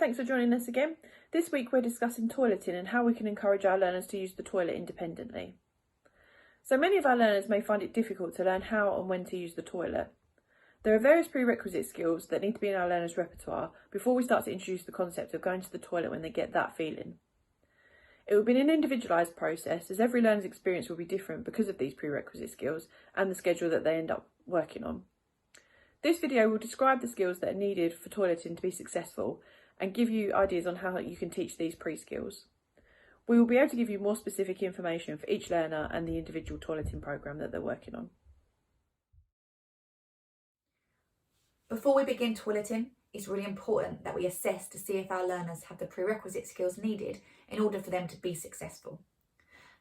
thanks for joining us again. This week we're discussing toileting and how we can encourage our learners to use the toilet independently. So many of our learners may find it difficult to learn how and when to use the toilet. There are various prerequisite skills that need to be in our learners' repertoire before we start to introduce the concept of going to the toilet when they get that feeling. It will be an individualised process, as every learner's experience will be different because of these prerequisite skills and the schedule that they end up working on. This video will describe the skills that are needed for toileting to be successful and give you ideas on how you can teach these pre-skills. We will be able to give you more specific information for each learner and the individual toileting programme that they're working on. Before we begin toileting, it's really important that we assess to see if our learners have the prerequisite skills needed in order for them to be successful.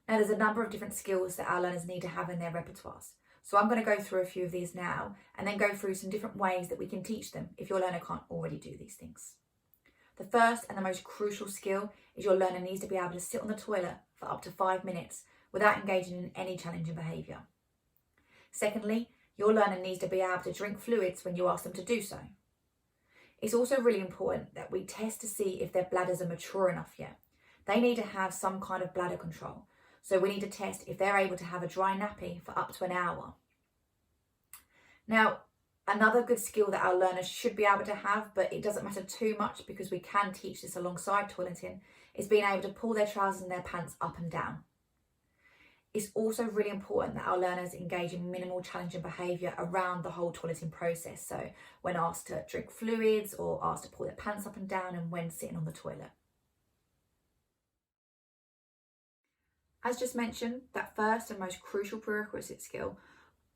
Now, there's a number of different skills that our learners need to have in their repertoires. So I'm going to go through a few of these now and then go through some different ways that we can teach them if your learner can't already do these things. The first and the most crucial skill is your learner needs to be able to sit on the toilet for up to 5 minutes without engaging in any challenging behaviour. Secondly, your learner needs to be able to drink fluids when you ask them to do so. It's also really important that we test to see if their bladders are mature enough yet. They need to have some kind of bladder control. So we need to test if they're able to have a dry nappy for up to an hour. Now, another good skill that our learners should be able to have, but it doesn't matter too much because we can teach this alongside toileting, is being able to pull their trousers and their pants up and down. It's also really important that our learners engage in minimal challenging behaviour around the whole toileting process. So when asked to drink fluids or asked to pull their pants up and down and when sitting on the toilet. As just mentioned, that first and most crucial prerequisite skill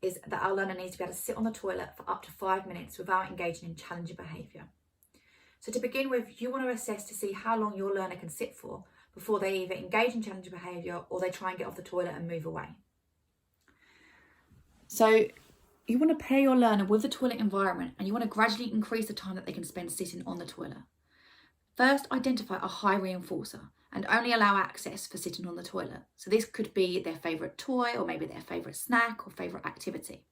is that our learner needs to be able to sit on the toilet for up to 5 minutes without engaging in challenging behaviour. So to begin with, you want to assess to see how long your learner can sit for before they either engage in challenging behaviour or they try and get off the toilet and move away. So you want to pair your learner with the toilet environment and you want to gradually increase the time that they can spend sitting on the toilet. First, identify a high reinforcer and only allow access for sitting on the toilet. So this could be their favourite toy or maybe their favourite snack or favourite activity.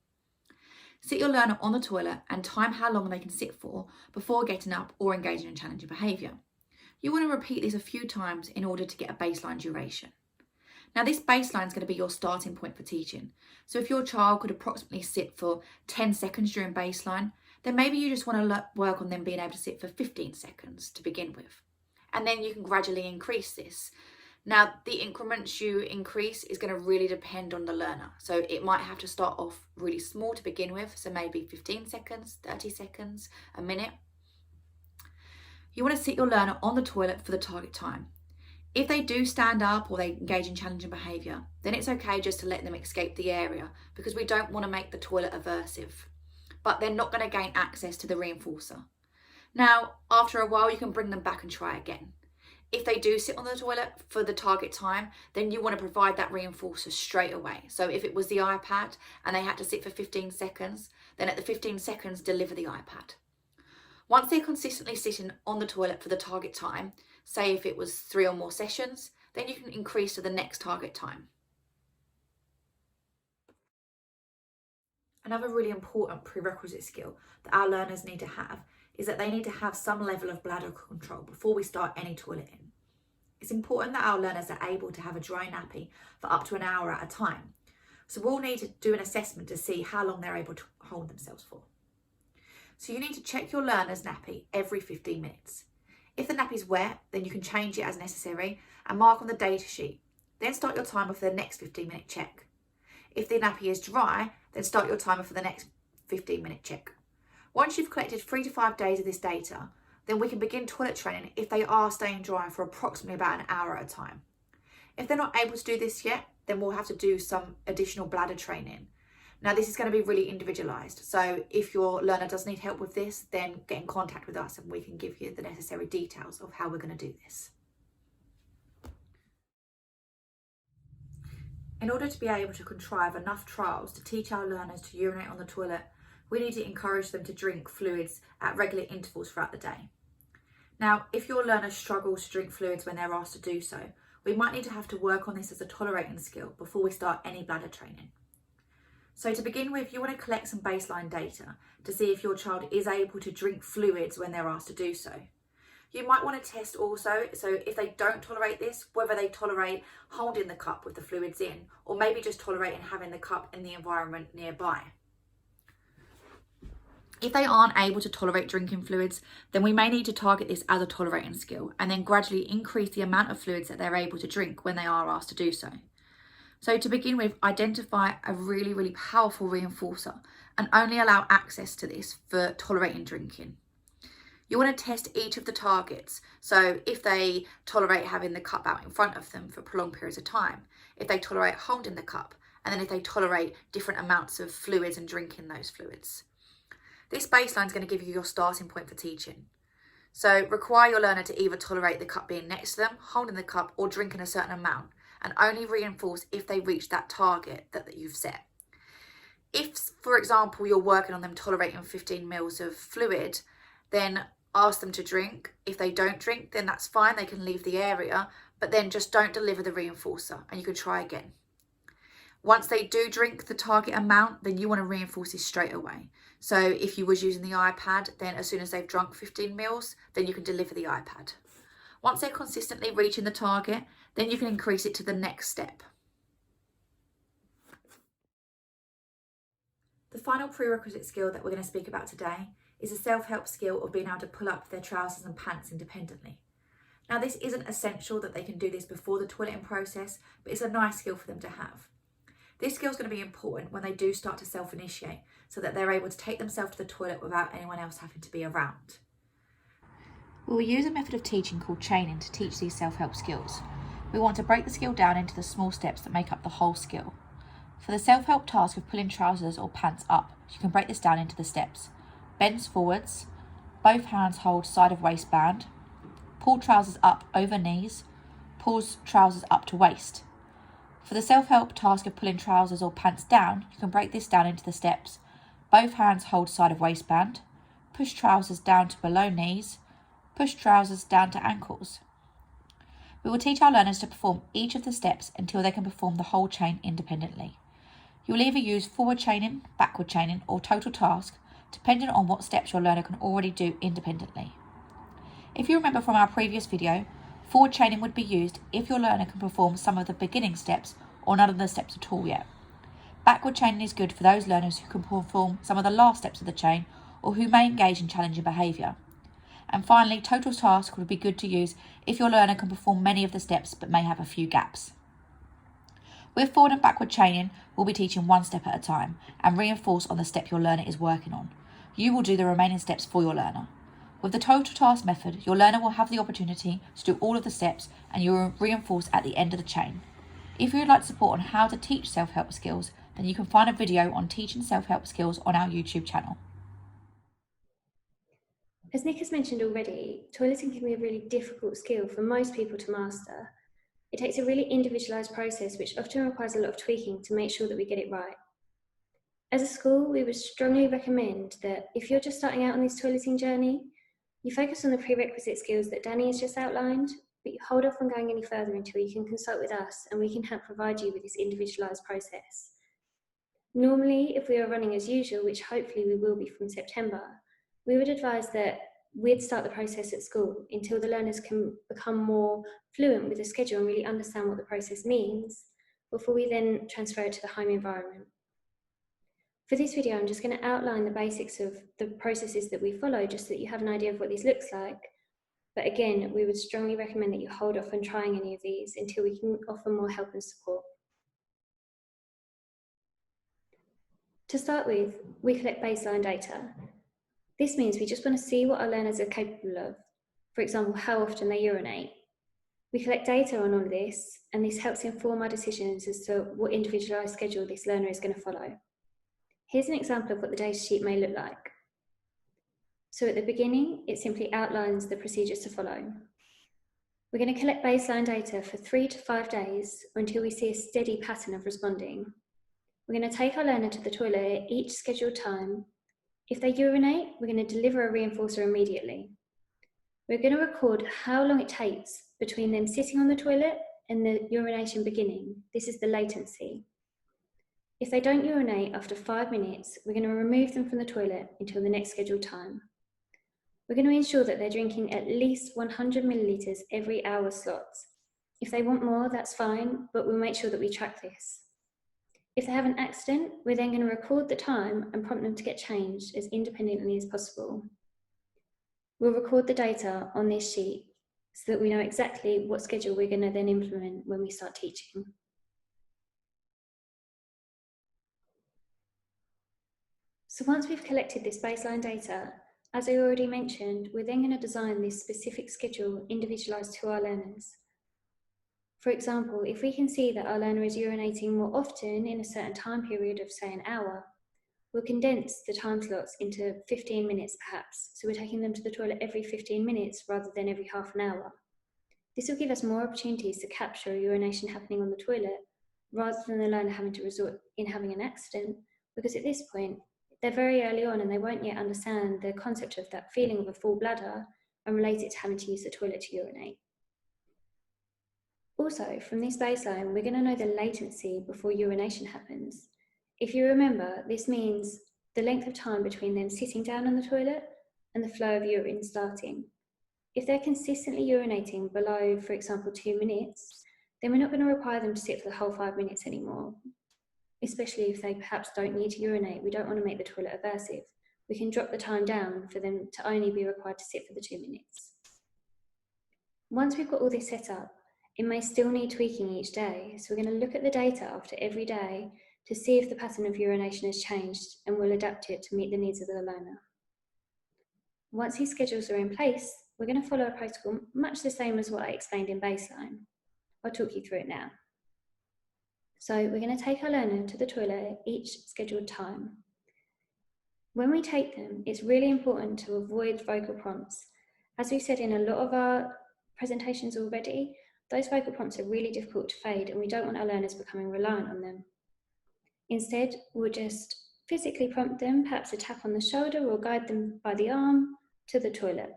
Sit your learner on the toilet and time how long they can sit for before getting up or engaging in challenging behaviour. You want to repeat this a few times in order to get a baseline duration. Now, this baseline is going to be your starting point for teaching. So if your child could approximately sit for 10 seconds during baseline, then maybe you just want to work on them being able to sit for 15 seconds to begin with. And then you can gradually increase this. Now, the increments you increase is going to really depend on the learner. So it might have to start off really small to begin with. So maybe 15 seconds, 30 seconds, a minute. You want to sit your learner on the toilet for the target time. If they do stand up or they engage in challenging behaviour, then it's okay just to let them escape the area because we don't want to make the toilet aversive. But they're not going to gain access to the reinforcer. Now, after a while, you can bring them back and try again. If they do sit on the toilet for the target time, then you want to provide that reinforcer straight away. So if it was the iPad and they had to sit for 15 seconds, then at the 15 seconds, deliver the iPad. Once they're consistently sitting on the toilet for the target time, say if it was 3 or more sessions, then you can increase to the next target time. Another really important prerequisite skill that our learners need to have is that they need to have some level of bladder control before we start any toileting. It's important that our learners are able to have a dry nappy for up to an hour at a time. So we'll need to do an assessment to see how long they're able to hold themselves for. So you need to check your learner's nappy every 15 minutes. If the nappy's wet, then you can change it as necessary and mark on the data sheet. Then start your timer for the next 15-minute check. If the nappy is dry, then start your timer for the next 15-minute check. Once you've collected 3 to 5 days of this data, then we can begin toilet training if they are staying dry for approximately about an hour at a time. If they're not able to do this yet, then we'll have to do some additional bladder training. Now, this is going to be really individualised. So if your learner does need help with this, then get in contact with us and we can give you the necessary details of how we're going to do this. In order to be able to contrive enough trials to teach our learners to urinate on the toilet, we need to encourage them to drink fluids at regular intervals throughout the day. Now, if your learner struggles to drink fluids when they're asked to do so, we might need to have to work on this as a tolerating skill before we start any bladder training. So to begin with, you want to collect some baseline data to see if your child is able to drink fluids when they're asked to do so. You might want to test also, so if they don't tolerate this, whether they tolerate holding the cup with the fluids in, or maybe just tolerating having the cup in the environment nearby. If they aren't able to tolerate drinking fluids, then we may need to target this as a tolerating skill and then gradually increase the amount of fluids that they're able to drink when they are asked to do so. So to begin with, identify a really powerful reinforcer and only allow access to this for tolerating drinking. You want to test each of the targets. So if they tolerate having the cup out in front of them for prolonged periods of time, if they tolerate holding the cup, and then if they tolerate different amounts of fluids and drinking those fluids. This baseline is going to give you your starting point for teaching. So require your learner to either tolerate the cup being next to them, holding the cup, or drinking a certain amount, and only reinforce if they reach that target that you've set. If, for example, you're working on them tolerating 15 mils of fluid, then ask them to drink. If they don't drink, then that's fine, they can leave the area, but then just don't deliver the reinforcer and you can try again. Once they do drink the target amount, then you want to reinforce this straight away. So if you was using the iPad, then as soon as they've drunk 15 mils, then you can deliver the iPad. Once they're consistently reaching the target, then you can increase it to the next step. The final prerequisite skill that we're going to speak about today is a self-help skill of being able to pull up their trousers and pants independently. Now, this isn't essential that they can do this before the toileting process, but it's a nice skill for them to have. This skill is going to be important when they do start to self-initiate, so that they're able to take themselves to the toilet without anyone else having to be around. We will use a method of teaching called chaining to teach these self-help skills. We want to break the skill down into the small steps that make up the whole skill. For the self-help task of pulling trousers or pants up, you can break this down into the steps. Bends forwards, both hands hold side of waistband, pull trousers up over knees, pulls trousers up to waist. For the self-help task of pulling trousers or pants down, you can break this down into the steps. Both hands hold side of waistband, push trousers down to below knees, push trousers down to ankles. We will teach our learners to perform each of the steps until they can perform the whole chain independently. You will either use forward chaining, backward chaining, or total task, depending on what steps your learner can already do independently. If you remember from our previous video, forward chaining would be used if your learner can perform some of the beginning steps or none of the steps at all yet. Backward chaining is good for those learners who can perform some of the last steps of the chain or who may engage in challenging behaviour. And finally, total task would be good to use if your learner can perform many of the steps but may have a few gaps. With forward and backward chaining, we'll be teaching one step at a time and reinforce on the step your learner is working on. You will do the remaining steps for your learner. With the total task method, your learner will have the opportunity to do all of the steps and you will reinforce at the end of the chain. If you would like support on how to teach self-help skills, then you can find a video on teaching self-help skills on our YouTube channel. As Nick has mentioned already, toileting can be a really difficult skill for most people to master. It takes a really individualised process which often requires a lot of tweaking to make sure that we get it right. As a school, we would strongly recommend that if you're just starting out on this toileting journey, you focus on the prerequisite skills that Danny has just outlined, but you hold off on going any further until you can consult with us and we can help provide you with this individualised process. Normally, if we are running as usual, which hopefully we will be from September, we would advise that we'd start the process at school until the learners can become more fluent with the schedule and really understand what the process means before we then transfer it to the home environment. For this video, I'm just going to outline the basics of the processes that we follow just so that you have an idea of what this looks like. But again, we would strongly recommend that you hold off on trying any of these until we can offer more help and support. To start with, we collect baseline data. This means we just want to see what our learners are capable of. For example, how often they urinate. We collect data on all of this, and this helps inform our decisions as to what individualised schedule this learner is going to follow. Here's an example of what the data sheet may look like. So at the beginning, it simply outlines the procedures to follow. We're going to collect baseline data for 3 to 5 days until we see a steady pattern of responding. We're going to take our learner to the toilet at each scheduled time. If they urinate, we're going to deliver a reinforcer immediately. We're going to record how long it takes between them sitting on the toilet and the urination beginning. This is the latency. If they don't urinate after 5 minutes, we're going to remove them from the toilet until the next scheduled time. We're going to ensure that they're drinking at least 100 millilitres every hour slots. If they want more, that's fine, but we'll make sure that we track this. If they have an accident, we're then going to record the time and prompt them to get changed as independently as possible. We'll record the data on this sheet so that we know exactly what schedule we're going to then implement when we start teaching. So once we've collected this baseline data, as I already mentioned, we're then going to design this specific schedule individualised to our learners. For example, if we can see that our learner is urinating more often in a certain time period of, say, an hour, we'll condense the time slots into 15 minutes perhaps, so we're taking them to the toilet every 15 minutes rather than every half an hour. This will give us more opportunities to capture urination happening on the toilet, rather than the learner having to resort in having an accident, because at this point, they're very early on and they won't yet understand the concept of that feeling of a full bladder and relate it to having to use the toilet to urinate. Also, from this baseline, we're going to know the latency before urination happens. If you remember, this means the length of time between them sitting down on the toilet and the flow of urine starting. If they're consistently urinating below, for example, 2 minutes, then we're not going to require them to sit for the whole 5 minutes anymore, especially if they perhaps don't need to urinate. We don't want to make the toilet aversive. We can drop the time down for them to only be required to sit for the 2 minutes. Once we've got all this set up, it may still need tweaking each day, so we're going to look at the data after every day to see if the pattern of urination has changed, and we'll adapt it to meet the needs of the learner. Once these schedules are in place, we're going to follow a protocol much the same as what I explained in baseline. I'll talk you through it now. So we're going to take our learner to the toilet at each scheduled time. When we take them, it's really important to avoid vocal prompts. As we've said in a lot of our presentations already, those vocal prompts are really difficult to fade, and we don't want our learners becoming reliant on them. Instead, we'll just physically prompt them, perhaps a tap on the shoulder or guide them by the arm to the toilet.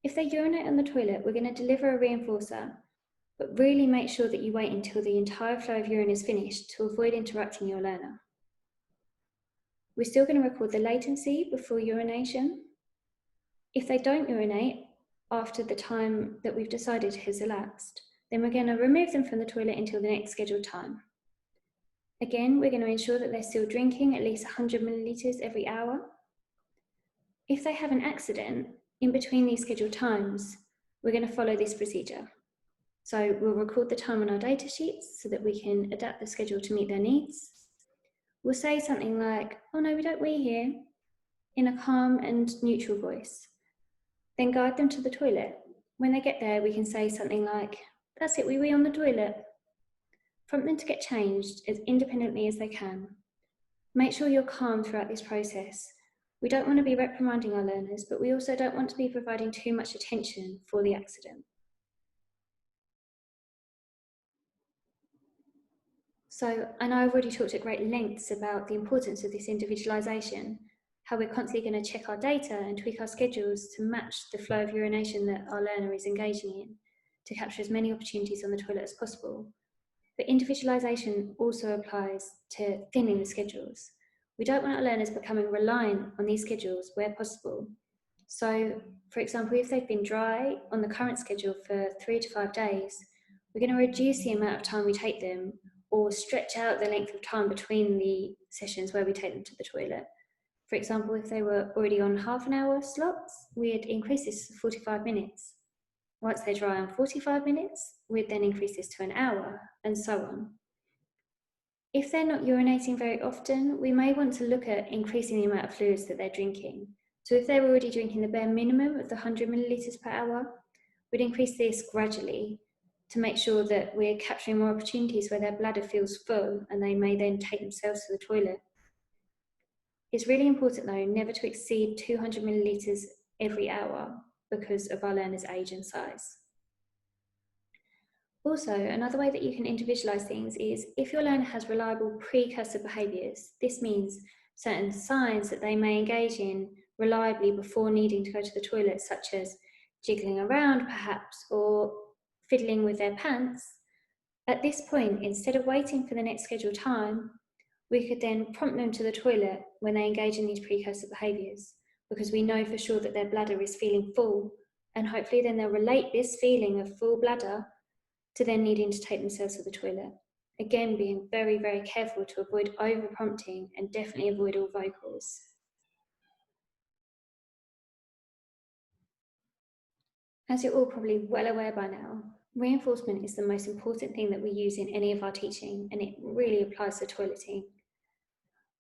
If they urinate on the toilet, we're going to deliver a reinforcer, but really make sure that you wait until the entire flow of urine is finished to avoid interrupting your learner. We're still going to record the latency before urination. If they don't urinate after the time that we've decided has elapsed, then we're going to remove them from the toilet until the next scheduled time. Again, we're going to ensure that they're still drinking at least 100 millilitres every hour. If they have an accident in between these scheduled times, we're going to follow this procedure. So we'll record the time on our data sheets so that we can adapt the schedule to meet their needs. We'll say something like, "Oh no, we don't wee here," in a calm and neutral voice. Then guide them to the toilet. When they get there, we can say something like, "That's it, we wee on the toilet." Prompt them to get changed as independently as they can. Make sure you're calm throughout this process. We don't want to be reprimanding our learners, but we also don't want to be providing too much attention for the accident. So I know I've already talked at great lengths about the importance of this individualisation, how we're constantly going to check our data and tweak our schedules to match the flow of urination that our learner is engaging in, to capture as many opportunities on the toilet as possible. But individualisation also applies to thinning the schedules. We don't want our learners becoming reliant on these schedules where possible. So, for example, if they've been dry on the current schedule for 3 to 5 days, we're going to reduce the amount of time we take them, or stretch out the length of time between the sessions where we take them to the toilet. For example, if they were already on half an hour slots, we'd increase this to 45 minutes. Once they're dry on 45 minutes, we'd then increase this to an hour, and so on. If they're not urinating very often, we may want to look at increasing the amount of fluids that they're drinking. So if they're already drinking the bare minimum of the 100 millilitres per hour, we'd increase this gradually to make sure that we're capturing more opportunities where their bladder feels full and they may then take themselves to the toilet. It's really important though, never to exceed 200 millilitres every hour because of our learner's age and size. Also, another way that you can individualise things is if your learner has reliable precursor behaviours. This means certain signs that they may engage in reliably before needing to go to the toilet, such as jiggling around perhaps, or fiddling with their pants. At this point, instead of waiting for the next scheduled time, we could then prompt them to the toilet when they engage in these precursor behaviours. because we know for sure that their bladder is feeling full, and hopefully then they'll relate this feeling of full bladder to then needing to take themselves to the toilet. Again, being very, very careful to avoid over-prompting and definitely avoid all vocals. As you're all probably well aware by now, reinforcement is the most important thing that we use in any of our teaching, and it really applies to toileting.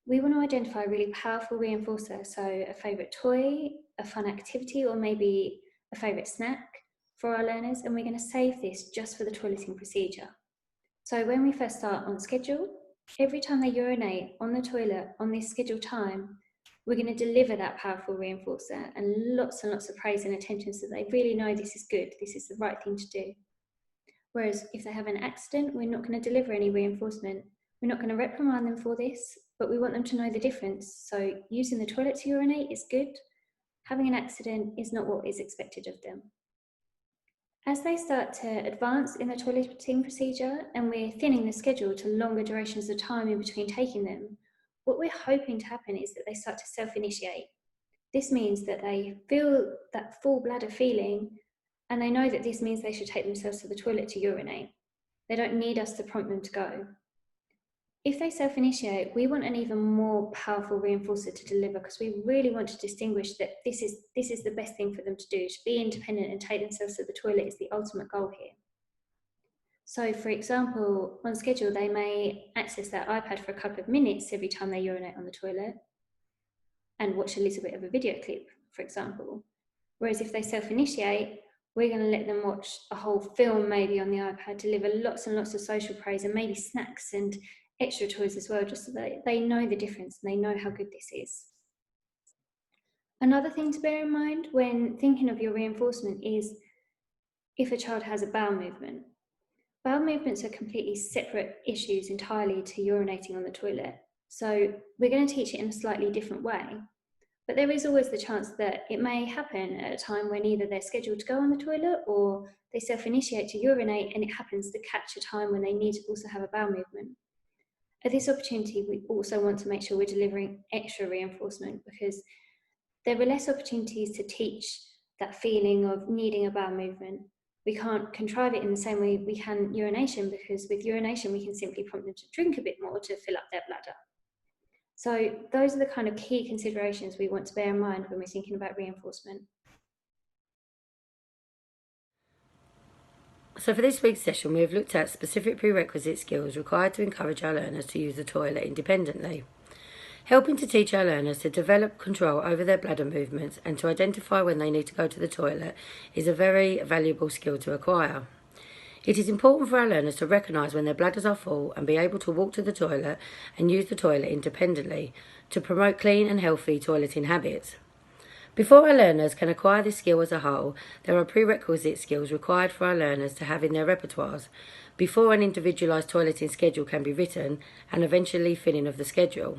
We want to identify a really powerful reinforcer, so a favourite toy, a fun activity, or maybe a favourite snack for our learners, and we're going to save this just for the toileting procedure. So when we first start on schedule, every time they urinate on the toilet on this scheduled time, we're going to deliver that powerful reinforcer and lots of praise and attention so they really know this is good, this is the right thing to do. Whereas if they have an accident, we're not going to deliver any reinforcement. We're not going to reprimand them for this, but we want them to know the difference. So using the toilet to urinate is good. Having an accident is not what is expected of them. As they start to advance in the toileting procedure and we're thinning the schedule to longer durations of time in between taking them, what we're hoping to happen is that they start to self-initiate. This means that they feel that full bladder feeling and they know that this means they should take themselves to the toilet to urinate. They don't need us to prompt them to go. If they self-initiate, we want an even more powerful reinforcer to deliver because we really want to distinguish that this is the best thing for them to do. To be independent and take themselves to the toilet is the ultimate goal here. So for example, on schedule, they may access their iPad for a couple of minutes every time they urinate on the toilet and watch a little bit of a video clip, for example. Whereas if they self-initiate, we're going to let them watch a whole film maybe on the iPad, deliver lots and lots of social praise and maybe snacks and extra toys as well, just so that they know the difference and they know how good this is. Another thing to bear in mind when thinking of your reinforcement is if a child has a bowel movement. Bowel movements are completely separate issues entirely to urinating on the toilet. So we're going to teach it in a slightly different way. But there is always the chance that it may happen at a time when either they're scheduled to go on the toilet or they self-initiate to urinate and it happens to catch a time when they need to also have a bowel movement. At this opportunity, we also want to make sure we're delivering extra reinforcement because there are less opportunities to teach that feeling of needing a bowel movement. We can't contrive it in the same way we can urination because with urination, we can simply prompt them to drink a bit more to fill up their bladder. So those are the kind of key considerations we want to bear in mind when we're thinking about reinforcement. So for this week's session, we have looked at specific prerequisite skills required to encourage our learners to use the toilet independently. Helping to teach our learners to develop control over their bladder movements and to identify when they need to go to the toilet is a very valuable skill to acquire. It is important for our learners to recognise when their bladders are full and be able to walk to the toilet and use the toilet independently to promote clean and healthy toileting habits. Before our learners can acquire this skill as a whole, there are prerequisite skills required for our learners to have in their repertoires before an individualised toileting schedule can be written and eventually filling of the schedule.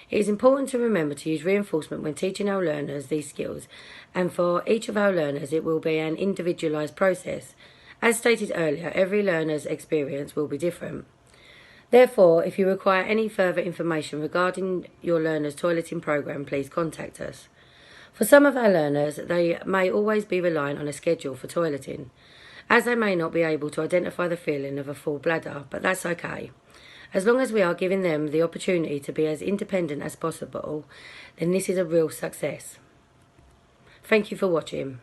It is important to remember to use reinforcement when teaching our learners these skills, and for each of our learners it will be an individualised process. As stated earlier, every learner's experience will be different. Therefore, if you require any further information regarding your learner's toileting programme, please contact us. For some of our learners, they may always be reliant on a schedule for toileting, as they may not be able to identify the feeling of a full bladder, but that's okay. As long as we are giving them the opportunity to be as independent as possible, then this is a real success. Thank you for watching.